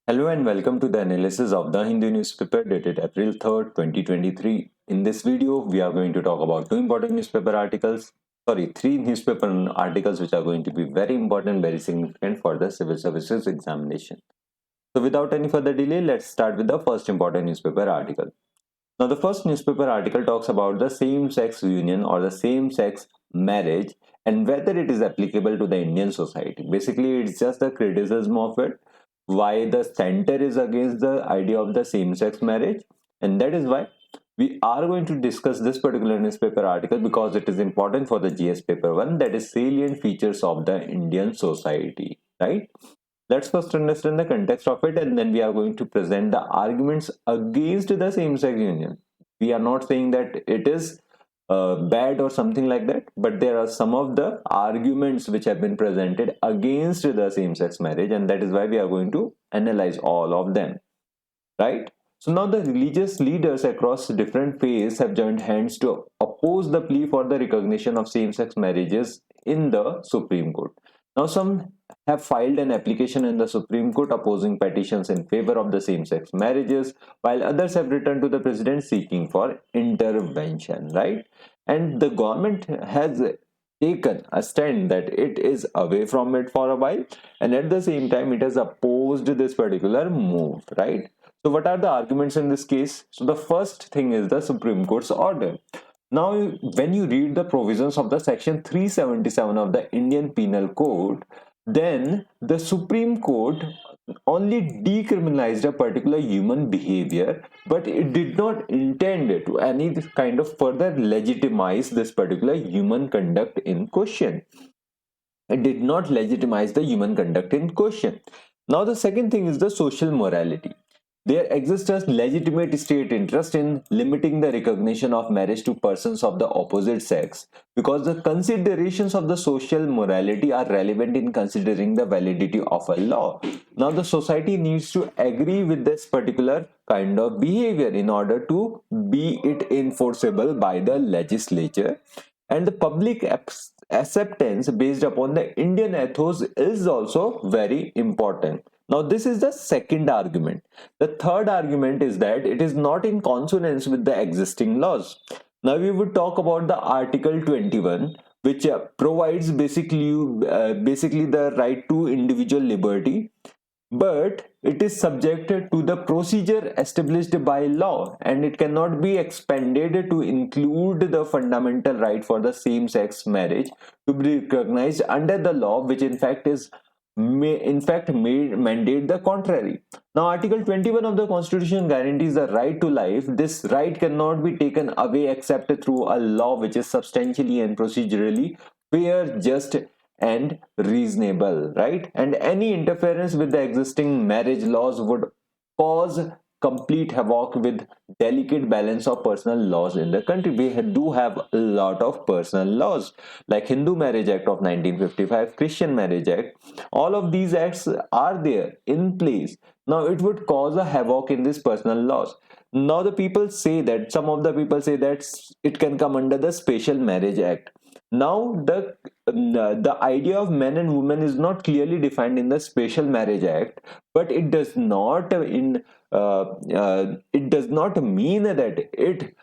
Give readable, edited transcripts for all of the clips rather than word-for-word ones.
Hello and welcome to the analysis of the Hindu newspaper dated April 3rd, 2023. In this video, we are going to talk about three newspaper articles which are going to be very important, very significant for the civil services examination. So without any further delay, let's start with the first important newspaper article. Now, the first newspaper article talks about the same-sex union or the same-sex marriage and whether it is applicable to the Indian society. Basically, it's just a criticism of it, why the center is against the idea of the same-sex marriage, and that is why we are going to discuss this particular newspaper article because it is important for the GS paper 1, that is salient features of the Indian society, right? Let's first understand the context of it and then we are going to present the arguments against the same-sex union. We are not saying that it is bad or something like that, but there are some of the arguments which have been presented against the same-sex marriage, and that is why we are going to analyze all of them, right? So now the religious leaders across different faiths have joined hands to oppose the plea for the recognition of same-sex marriages in the Supreme Court. Now some have filed an application in the Supreme Court opposing petitions in favor of the same-sex marriages, while others have returned to the president seeking for intervention, right? And the government has taken a stand that it is away from it for a while, and at the same time it has opposed this particular move, right? So what are the arguments in this case? So the first thing is the Supreme Court's order. Now, when you read the provisions of the section 377 of the Indian Penal Code, then the Supreme Court only decriminalized a particular human behavior, but it did not intend to any kind of further legitimize this particular human conduct in question. It did not legitimize the human conduct in question. Now, the second thing is the social morality. There exists a legitimate state interest in limiting the recognition of marriage to persons of the opposite sex because the considerations of the social morality are relevant in considering the validity of a law. Now, the society needs to agree with this particular kind of behavior in order to be it enforceable by the legislature, and the public acceptance based upon the Indian ethos is also very important. Now, this is the second argument. The third argument is that it is not in consonance with the existing laws. Now, we would talk about the Article 21, which provides basically the right to individual liberty, but it is subjected to the procedure established by law and it cannot be expanded to include the fundamental right for the same-sex marriage to be recognized under the law, which in fact may mandate the contrary. Now, Article 21 of the Constitution guarantees the right to life. This right cannot be taken away except through a law which is substantially and procedurally fair, just, and reasonable, right? And any interference with the existing marriage laws would cause complete havoc with delicate balance of personal laws in the country. We do have a lot of personal laws like Hindu Marriage Act of 1955, Christian Marriage Act. All of these acts are there in place. Now it would cause a havoc in these personal laws. Now some of the people say that it can come under the Special Marriage Act. Now the idea of men and women is not clearly defined in the Special Marriage Act, but it does not mean that it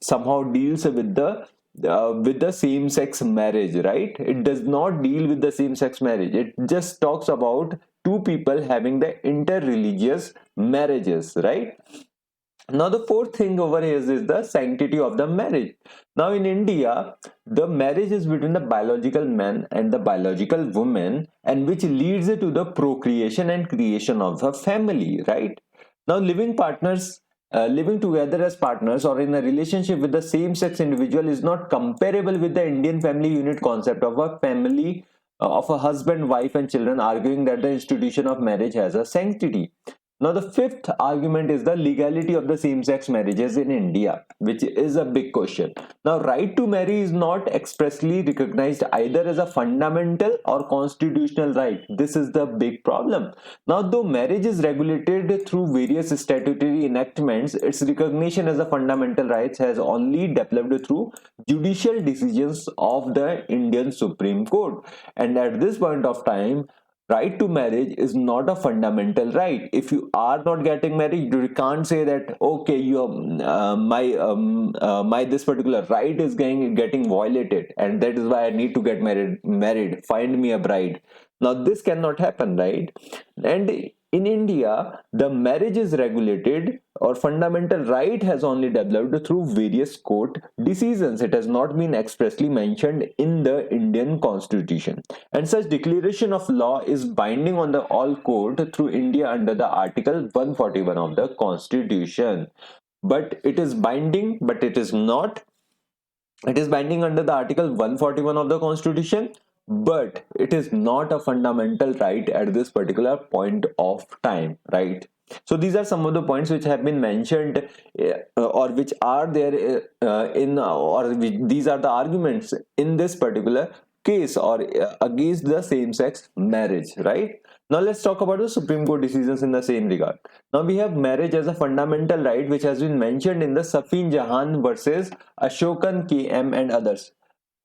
somehow deals with the same sex marriage, right? It does not deal with the same sex marriage. It just talks about two people having the interreligious marriages, right? Now, the fourth thing over here is the sanctity of the marriage. Now, in India, the marriage is between the biological man and the biological woman, and which leads to the procreation and creation of a family, right? Now, living together as partners or in a relationship with the same-sex individual is not comparable with the Indian family unit concept of a family of a husband, wife, and children, arguing that the institution of marriage has a sanctity. Now, the fifth argument is the legality of the same-sex marriages in India, which is a big question. Now, right to marry is not expressly recognized either as a fundamental or constitutional right. This is the big problem. Now, though marriage is regulated through various statutory enactments, its recognition as a fundamental right has only developed through judicial decisions of the Indian Supreme Court. And at this point of time, right to marriage is not a fundamental right. If you are not getting married, you can't say that okay, you my this particular right is getting violated, and that is why I need to get married, find me a bride. Now this cannot happen, right? And in India, the marriage is regulated, or fundamental right has only developed through various court decisions. It has not been expressly mentioned in the Indian constitution, and such declaration of law is binding on the all court through India under the article 141 of the constitution. But it is binding, but it is not, it is binding under the article 141 of the constitution, but it is not a fundamental right at this particular point of time, right? So these are some of the points which have been mentioned, or which are there these are the arguments in this particular case, or against the same sex marriage, right? Now let's talk about the Supreme Court decisions in the same regard. Now we have marriage as a fundamental right, which has been mentioned in the Safin Jahan versus Ashokan KM and others,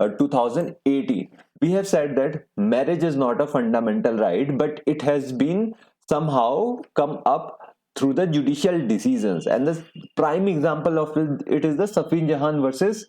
2018. We have said that marriage is not a fundamental right, but it has been somehow come up through the judicial decisions. And the prime example of it is the Safin Jahan versus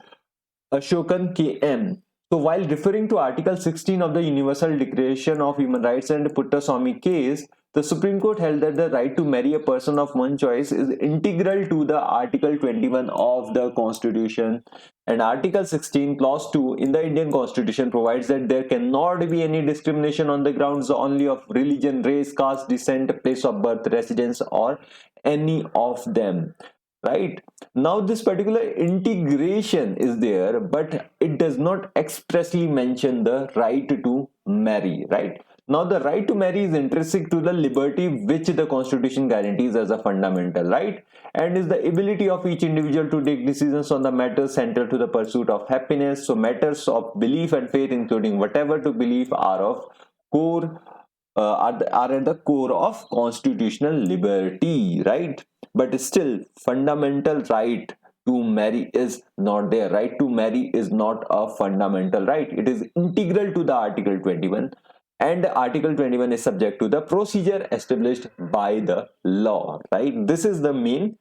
Ashokan KM. So, while referring to Article 16 of the Universal Declaration of Human Rights and Puttaswamy case, the Supreme Court held that the right to marry a person of one choice is integral to the Article 21 of the Constitution. And Article 16, Clause 2 in the Indian Constitution provides that there cannot be any discrimination on the grounds only of religion, race, caste, descent, place of birth, residence, or any of them. Right? Now this particular integration is there, but it does not expressly mention the right to marry, right? Now the right to marry is intrinsic to the liberty which the Constitution guarantees as a fundamental right, and is the ability of each individual to take decisions on the matters central to the pursuit of happiness. So matters of belief and faith, including whatever to believe, are of core are at the core of constitutional liberty, right? But still, fundamental right to marry is not there. Right to marry is not a fundamental right. It is integral to the Article 21, and Article 21 is subject to the procedure established by the law, right? This is the main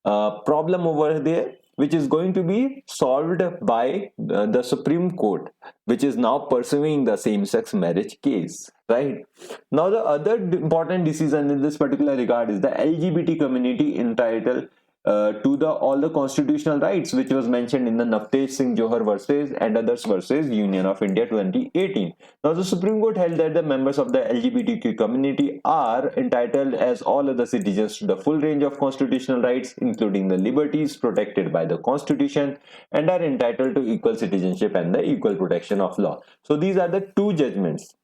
problem over there, which is going to be solved by the Supreme Court, which is now pursuing the same-sex marriage case, right? Now the other important decision in this particular regard is the LGBT community entitled to the all the constitutional rights, which was mentioned in the Navtej Singh Johar versus and others versus Union of India 2018. Now the Supreme Court held that the members of the LGBTQ community are entitled as all other citizens to the full range of constitutional rights, including the liberties protected by the Constitution, and are entitled to equal citizenship and the equal protection of law. So these are the two judgments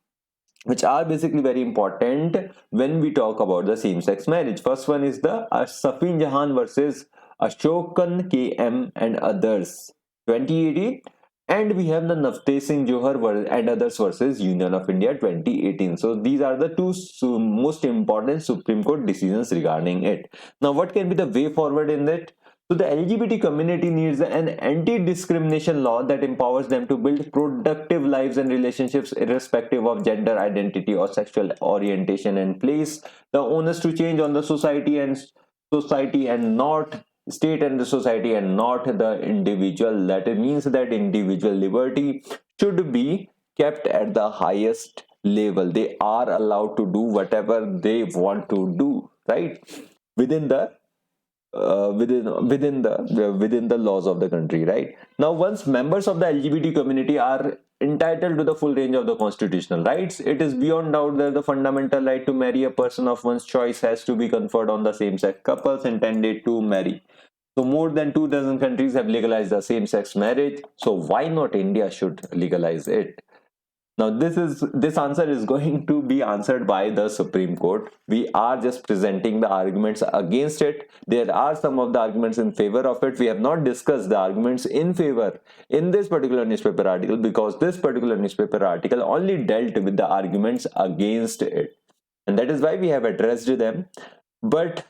which are basically very important when we talk about the same-sex marriage. First one is the Safin Jahan versus Ashokan KM and others 2018, and we have the Navtej Singh Johar and others versus Union of India 2018. So these are the two most important Supreme Court decisions regarding it. Now what can be the way forward in that? So the LGBT community needs an anti-discrimination law that empowers them to build productive lives and relationships irrespective of gender identity or sexual orientation, and place the onus to change on the society and not state and the society and not the individual. That means that individual liberty should be kept at the highest level. They are allowed to do whatever they want to do, right? Within the within the laws of the country, right? Now once members of the LGBT community are entitled to the full range of the constitutional rights, it is beyond doubt that the fundamental right to marry a person of one's choice has to be conferred on the same-sex couples intended to marry. So more than 2 dozen countries have legalized the same-sex marriage, so why not India should legalize it? Now this answer is going to be answered by the Supreme Court. We are just presenting the arguments against it. There are some of the arguments in favor of it. We have not discussed the arguments in favor in this particular newspaper article, because this particular newspaper article only dealt with the arguments against it, and that is why we have addressed them. But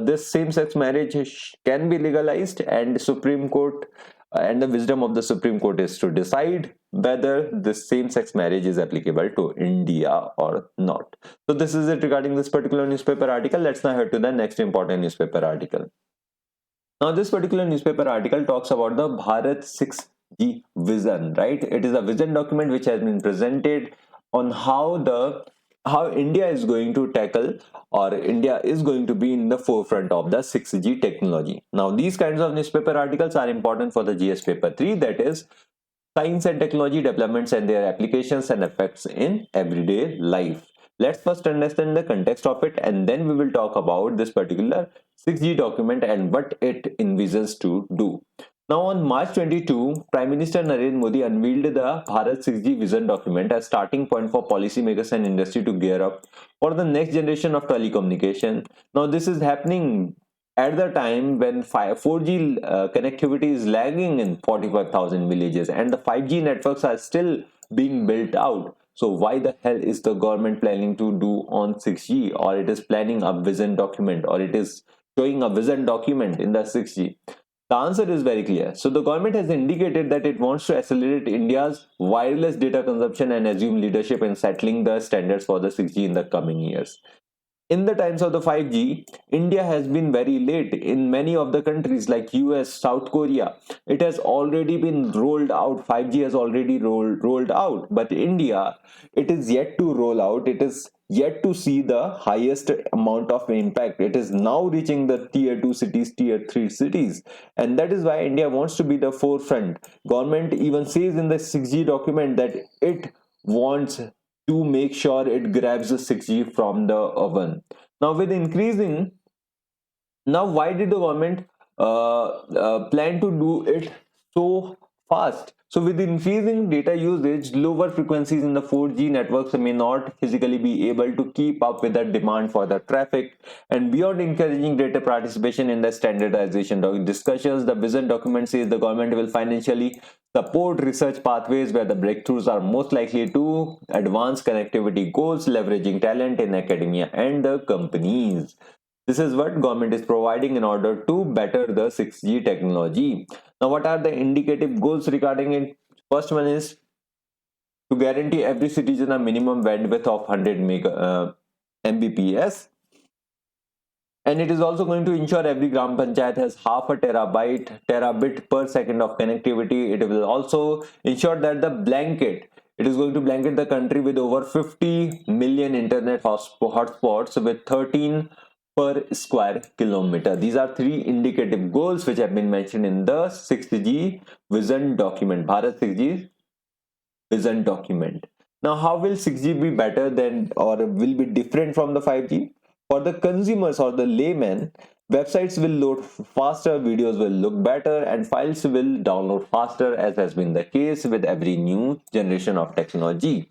this same-sex marriage can be legalized, and Supreme Court and the wisdom of the Supreme Court is to decide whether this same-sex marriage is applicable to India or not. So this is it regarding this particular newspaper article. Let's now head to the next important newspaper article. Now, this particular newspaper article talks about the Bharat 6G vision, right? It is a vision document which has been presented on how India is going to tackle, or India is going to be in the forefront of the 6G technology. Now, these kinds of newspaper articles are important for the GS paper 3, that is science and technology developments and their applications and effects in everyday life. Let's first understand the context of it, and then we will talk about this particular 6G document and what it envisions to do. Now, on March 22, Prime Minister Narendra Modi unveiled the Bharat 6G vision document as starting point for policymakers and industry to gear up for the next generation of telecommunication. Now, this is happening at the time when 4G connectivity is lagging in 45,000 villages and the 5G networks are still being built out. So why the hell is the government planning to do on 6G, or it is planning a vision document, or it is showing a vision document in the 6G? The answer is very clear. So the government has indicated that it wants to accelerate India's wireless data consumption and assume leadership in settling the standards for the 6G in the coming years. In the times of the 5G, India has been very late. In many of the countries like US, South Korea, it has already been rolled out. 5G has already rolled out. But India, it is yet to roll out. It is yet to see the highest amount of impact. It is now reaching the tier 2 cities, tier 3 cities. And that is why India wants to be the forefront. Government even says in the 6G document that it wants to make sure it grabs the 6G from the oven. Now, with increasing, now why did the government plan to do it so fast? So, with increasing data usage, lower frequencies in the 4G networks may not physically be able to keep up with the demand for the traffic. And beyond encouraging greater participation in the standardization discussions, the vision document says the government will financially support research pathways where the breakthroughs are most likely to advance connectivity goals, leveraging talent in academia and the companies. This is what government is providing in order to better the 6G technology. Now, what are the indicative goals regarding it? First one is to guarantee every citizen a minimum bandwidth of 100 Mbps. And it is also going to ensure every Gram Panchayat has half a terabit per second of connectivity. It will also ensure that it is going to blanket the country with over 50 million internet hotspots with 13 per square kilometer. These are three indicative goals which have been mentioned in the 6G vision document, Bharat 6G vision document. Now, how will 6G be better than, or will be different from the 5G? For the consumers or the layman, websites will load faster, videos will look better, and files will download faster, as has been the case with every new generation of technology.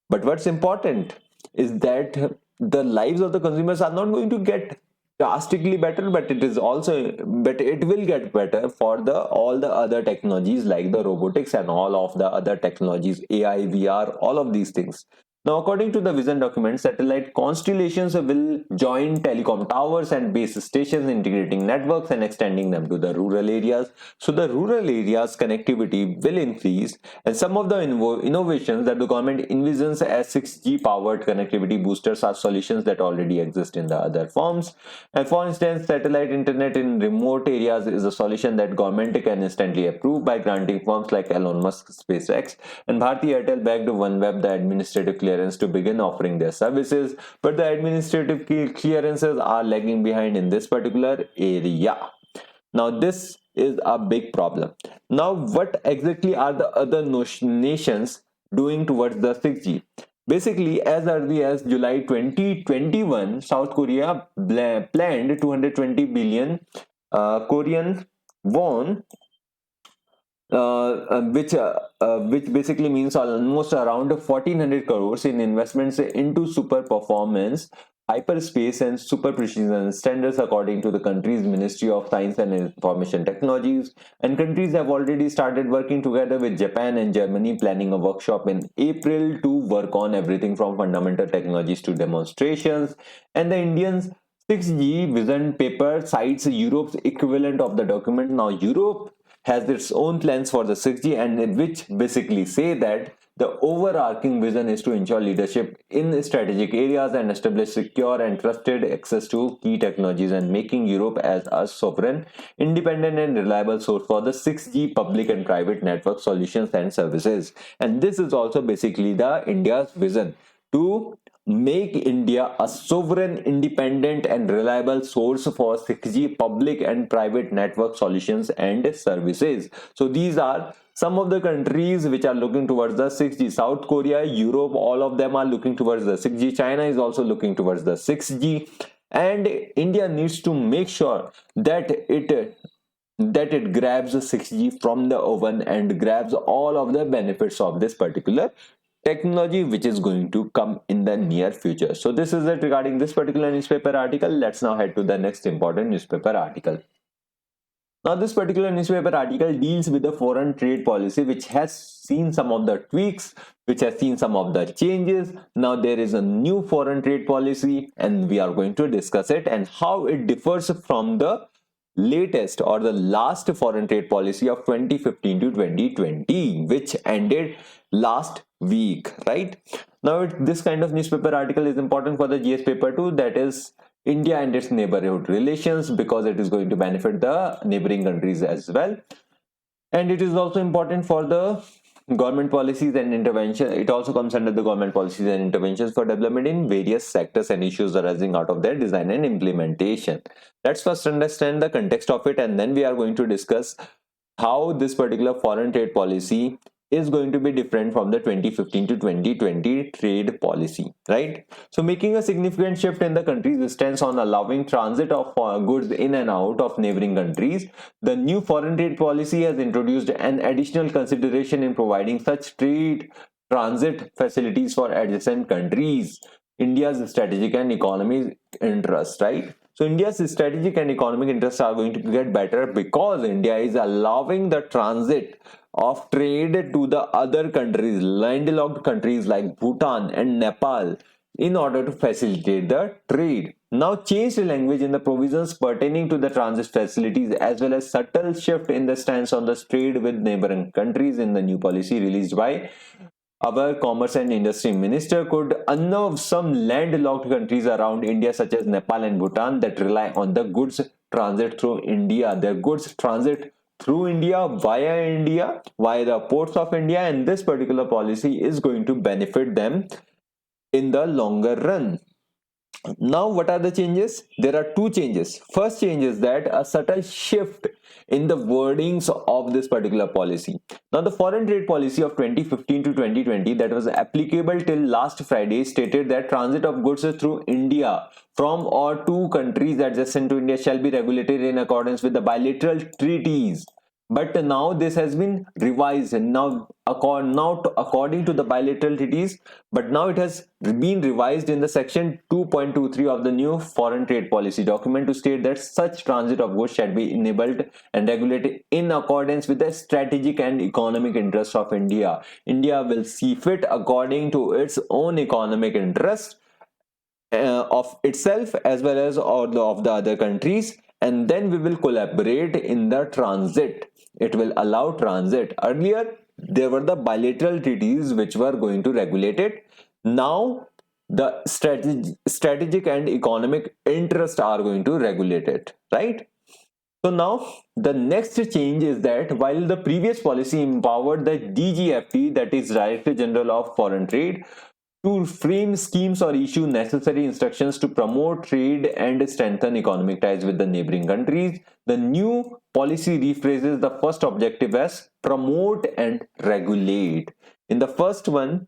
But what's important is that the lives of the consumers are not going to get drastically better, but it will get better for the all the other technologies like the robotics and all of the other technologies, AI, VR, all of these things. Now, according to the vision document, satellite constellations will join telecom towers and base stations, integrating networks and extending them to the rural areas. So the rural areas connectivity will increase, and some of the innovations that the government envisions as 6G powered connectivity boosters are solutions that already exist in the other forms. And for instance, satellite internet in remote areas is a solution that government can instantly approve by granting firms like Elon Musk, SpaceX, and Bharti Airtel backed OneWeb the administrative clearance to begin offering their services. But the administrative clearances are lagging behind in this particular area. Now, this is a big problem. Now, what exactly are the other nations doing towards the 6G? Basically, as early as July 2021, South Korea planned 220 billion Korean won, which basically means almost around 1400 crores in investments into super performance, hyperspace, and super precision standards, according to the country's Ministry of Science and Information Technologies. And countries have already started working together with Japan and Germany, planning a workshop in April to work on everything from fundamental technologies to demonstrations. And the Indians 6G vision paper cites Europe's equivalent of the document. Now, Europe has its own plans for the 6G, and which basically say that the overarching vision is to ensure leadership in strategic areas and establish secure and trusted access to key technologies, and making Europe as a sovereign, independent and reliable source for the 6G public and private network solutions and services. And this is also basically the India's vision to make India a sovereign, independent and reliable source for 6G public and private network solutions and services. So these are some of the countries which are looking towards the 6G. South Korea, Europe, all of them are looking towards the 6G. China is also looking towards the 6G. And India needs to make sure that it grabs the 6G from the oven and grabs all of the benefits of this particular technology which is going to come in the near future. So this is it regarding this particular newspaper article. Let's now head to the next important newspaper article. Now this particular newspaper article deals with the foreign trade policy, which has seen some of the tweaks, which has seen some of the changes. Now there is a new foreign trade policy and we are going to discuss it and how it differs from the latest or the last foreign trade policy of 2015 to 2020, which ended last week, right? Now this kind of newspaper article is important for the GS paper 2, that is India and its neighborhood relations, because it is going to benefit the neighboring countries as well. And it is also important for the government policies and intervention. It also comes under the government policies and interventions for development in various sectors and issues arising out of their design and implementation. Let's first understand the context of it, and then we are going to discuss how this particular foreign trade policy is going to be different from the 2015 to 2020 trade policy, right? So making a significant shift in the country's stance on allowing transit of goods in and out of neighboring countries, the new foreign trade policy has introduced an additional consideration in providing such trade transit facilities for adjacent countries. India's strategic and economic interests, right? So India's strategic and economic interests are going to get better because India is allowing the transit of trade to the other countries, landlocked countries like Bhutan and Nepal, in order to facilitate the trade. Now changed language in the provisions pertaining to the transit facilities, as well as subtle shift in the stance on the trade with neighboring countries in the new policy released by our Commerce and Industry Minister, could unnerve some landlocked countries around India such as Nepal and Bhutan that rely on the goods transit through India. Their goods transit through India, via the ports of India, and this particular policy is going to benefit them in the longer run. Now what are the changes? There are two changes. First change is that a subtle shift in the wordings of this particular policy. Now the foreign trade policy of 2015 to 2020 that was applicable till last Friday stated that transit of goods through India from or to countries adjacent to India shall be regulated in accordance with the bilateral treaties. But now this has been revised, and now according to the bilateral treaties, but now it has been revised in the section 2.23 of the new foreign trade policy document to state that such transit of goods shall be enabled and regulated in accordance with the strategic and economic interests of India. India will see fit according to its own economic interest of itself as well as all of the other countries, and then we will collaborate in the transit. It will allow transit. Earlier there were the bilateral treaties which were going to regulate it. Now the strategic and economic interests are going to regulate it, right? So now the next change is that while the previous policy empowered the DGFT, that is Director General of Foreign Trade, to frame schemes or issue necessary instructions to promote trade and strengthen economic ties with the neighboring countries, the new policy rephrases the first objective as promote and regulate. In the first one,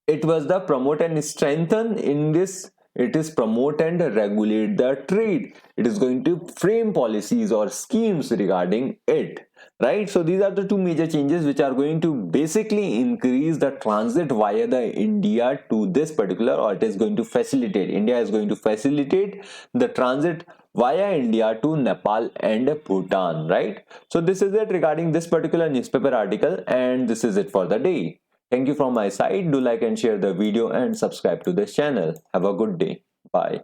it was the promote and strengthen. In this, it is promote and regulate the trade. It is going to frame policies or schemes regarding it, right? So these are the two major changes which are going to basically increase the transit via the India to this particular, or it is going to facilitate, India is going to facilitate the transit via India to Nepal and Bhutan, right? So this is it regarding this particular newspaper article, and this is it for the day. Thank you from my side. Do like and share the video and subscribe to this channel. Have a good day. Bye.